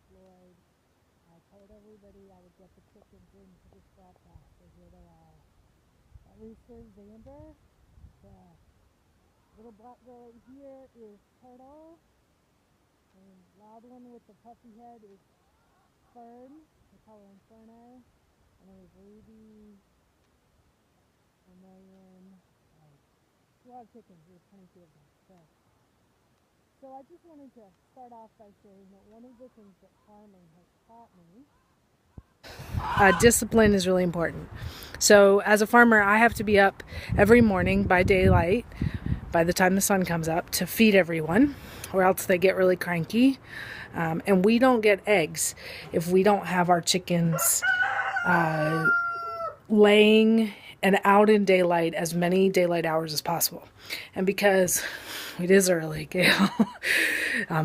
Floyd. I told everybody I would get the chickens into the squat house. So here they are. That rooster is Xander. The little black girl right here is Turtle. And loud one with the puffy head is Fern. We call her Inferno. And then there's Ruby, Vermilion. A lot of chickens. There's 22 of them. So I just wanted to start off by saying that one of the things that farming has taught me, discipline is really important. So as a farmer, I have to be up every morning by daylight, by the time the sun comes up, to feed everyone, or else they get really cranky. And we don't get eggs if we don't have our chickens laying and out in daylight as many daylight hours as possible. And because it is early, Gail,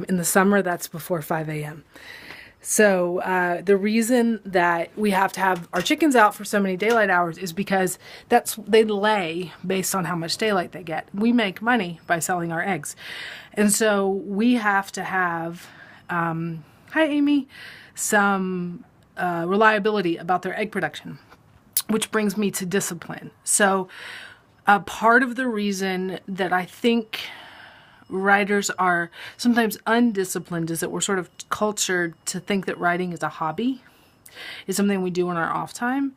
in the summer, that's before 5 a.m. So the reason that we have to have our chickens out for so many daylight hours is because they lay based on how much daylight they get. We make money by selling our eggs. And so we have to have, hi Amy, some reliability about their egg production, which brings me to discipline. So part of the reason that I think writers are sometimes undisciplined is that we're sort of cultured to think that writing is a hobby, is something we do in our off time.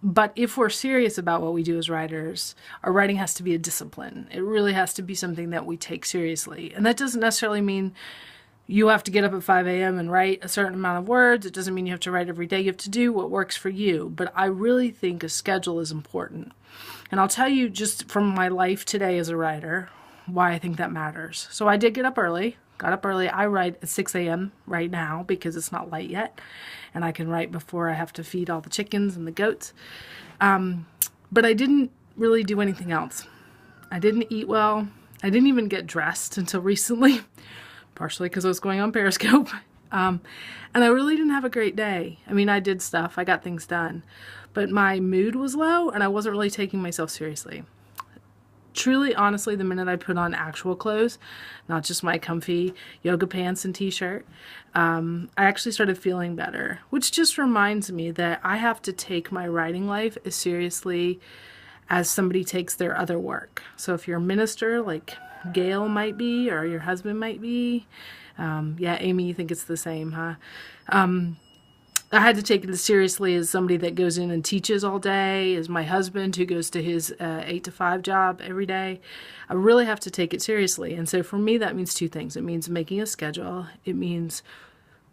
But if we're serious about what we do as writers, our writing has to be a discipline. It really has to be something that we take seriously. And that doesn't necessarily mean you have to get up at 5 a.m. and write a certain amount of words. It doesn't mean you have to write every day. You have to do what works for you. But I really think a schedule is important. And I'll tell you just from my life today as a writer why I think that matters. So I did get up early. Got up early. I write at 6 a.m. right now because it's not light yet. And I can write before I have to feed all the chickens and the goats. But I didn't really do anything else. I didn't eat well. I didn't even get dressed until recently. Partially because I was going on Periscope. And I really didn't have a great day. I mean, I did stuff. I got things done. But my mood was low and I wasn't really taking myself seriously. Truly, honestly, the minute I put on actual clothes, not just my comfy yoga pants and t-shirt, I actually started feeling better, which just reminds me that I have to take my writing life as seriously as somebody takes their other work. So if you're a minister, like Gail might be, or your husband might be, yeah, Amy, you think it's the same, huh? I had to take it as seriously as somebody that goes in and teaches all day, as my husband who goes to his 8 to 5 job every day. I really have to take it seriously. And so for me, that means two things. It means making a schedule. It means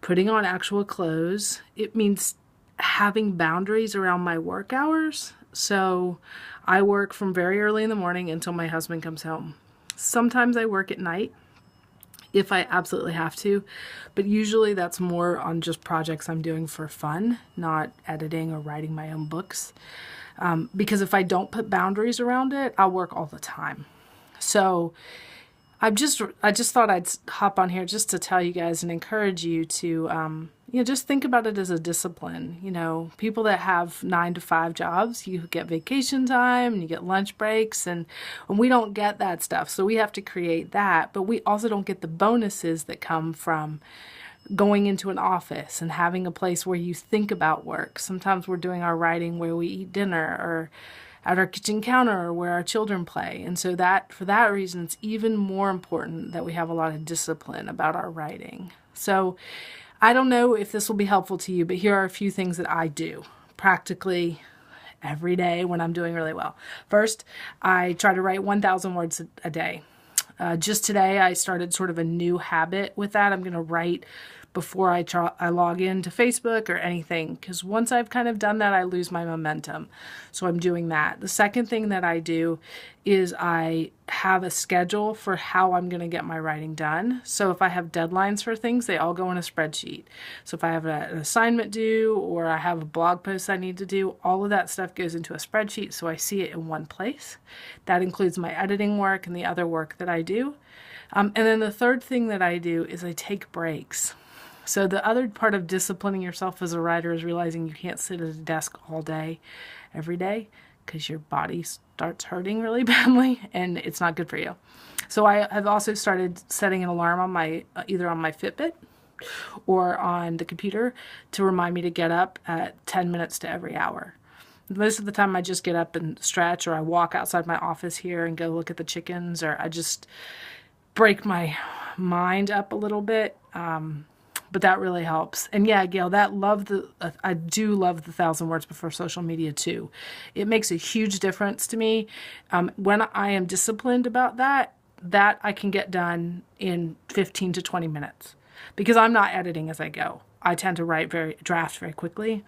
putting on actual clothes. It means having boundaries around my work hours. So I work from very early in the morning until my husband comes home. Sometimes I work at night if I absolutely have to, but usually that's more on just projects I'm doing for fun, not editing or writing my own books. Because if I don't put boundaries around it, I'll work all the time. So I just thought I'd hop on here just to tell you guys and encourage you to, just think about it as a discipline. You know, people that have 9 to 5 jobs, you get vacation time and you get lunch breaks, and we don't get that stuff. So we have to create that, but we also don't get the bonuses that come from going into an office and having a place where you think about work. Sometimes we're doing our writing where we eat dinner or at our kitchen counter or where our children play. And so that, for that reason, it's even more important that we have a lot of discipline about our writing. So I don't know if this will be helpful to you, but here are a few things that I do practically every day when I'm doing really well. First, I try to write 1,000 words a day. Just today, I started sort of a new habit with that. I'm going to write before I log into Facebook or anything, because once I've kind of done that, I lose my momentum. So I'm doing that. The second thing that I do is I have a schedule for how I'm going to get my writing done. So if I have deadlines for things, they all go in a spreadsheet. So if I have an assignment due or I have a blog post I need to do, all of that stuff goes into a spreadsheet so I see it in one place. That includes my editing work and the other work that I do. And then the third thing that I do is I take breaks. So the other part of disciplining yourself as a writer is realizing you can't sit at a desk all day, every day, because your body starts hurting really badly and it's not good for you. So I have also started setting an alarm on my, either on my Fitbit or on the computer to remind me to get up at 10 minutes to every hour. Most of the time I just get up and stretch, or I walk outside my office here and go look at the chickens, or I just break my mind up a little bit. But that really helps. And yeah, Gail, I do love the 1,000 words before social media too. It makes a huge difference to me. When I am disciplined about that I can get done in 15 to 20 minutes because I'm not editing as I go. I tend to draft very quickly.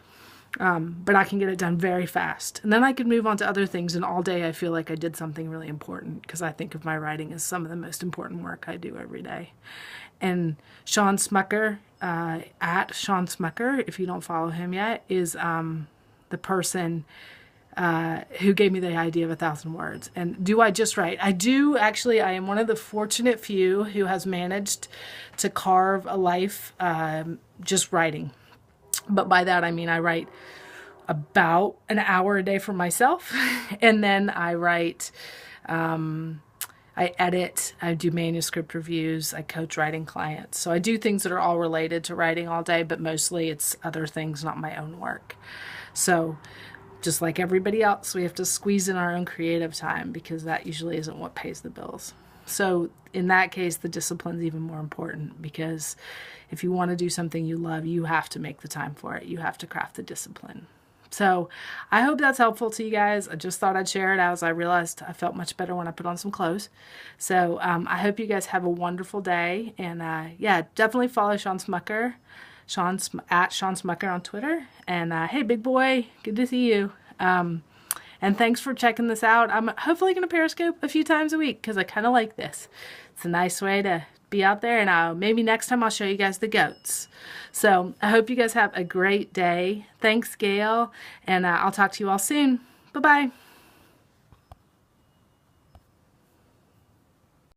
But I can get it done very fast. And then I can move on to other things, and all day I feel like I did something really important because I think of my writing as some of the most important work I do every day. And Sean Smucker, at Sean Smucker, if you don't follow him yet, is the person who gave me the idea of 1,000 words. And do I just write? I do, actually. I am one of the fortunate few who has managed to carve a life just writing. But by that, I mean I write about an hour a day for myself. And then I write, I edit, I do manuscript reviews, I coach writing clients. So I do things that are all related to writing all day, but mostly it's other things, not my own work. So just like everybody else, we have to squeeze in our own creative time because that usually isn't what pays the bills. So in that case, the discipline's even more important because if you want to do something you love, you have to make the time for it. You have to craft the discipline. So I hope that's helpful to you guys. I just thought I'd share it as I realized I felt much better when I put on some clothes. So I hope you guys have a wonderful day. And yeah, definitely follow Sean Smucker, at Sean Smucker on Twitter. And hey, big boy, good to see you. And thanks for checking this out. I'm hopefully going to Periscope a few times a week because I kind of like this. It's a nice way to be out there, and maybe next time I'll show you guys the goats. So I hope you guys have a great day. Thanks, Gail, and I'll talk to you all soon. Bye-bye.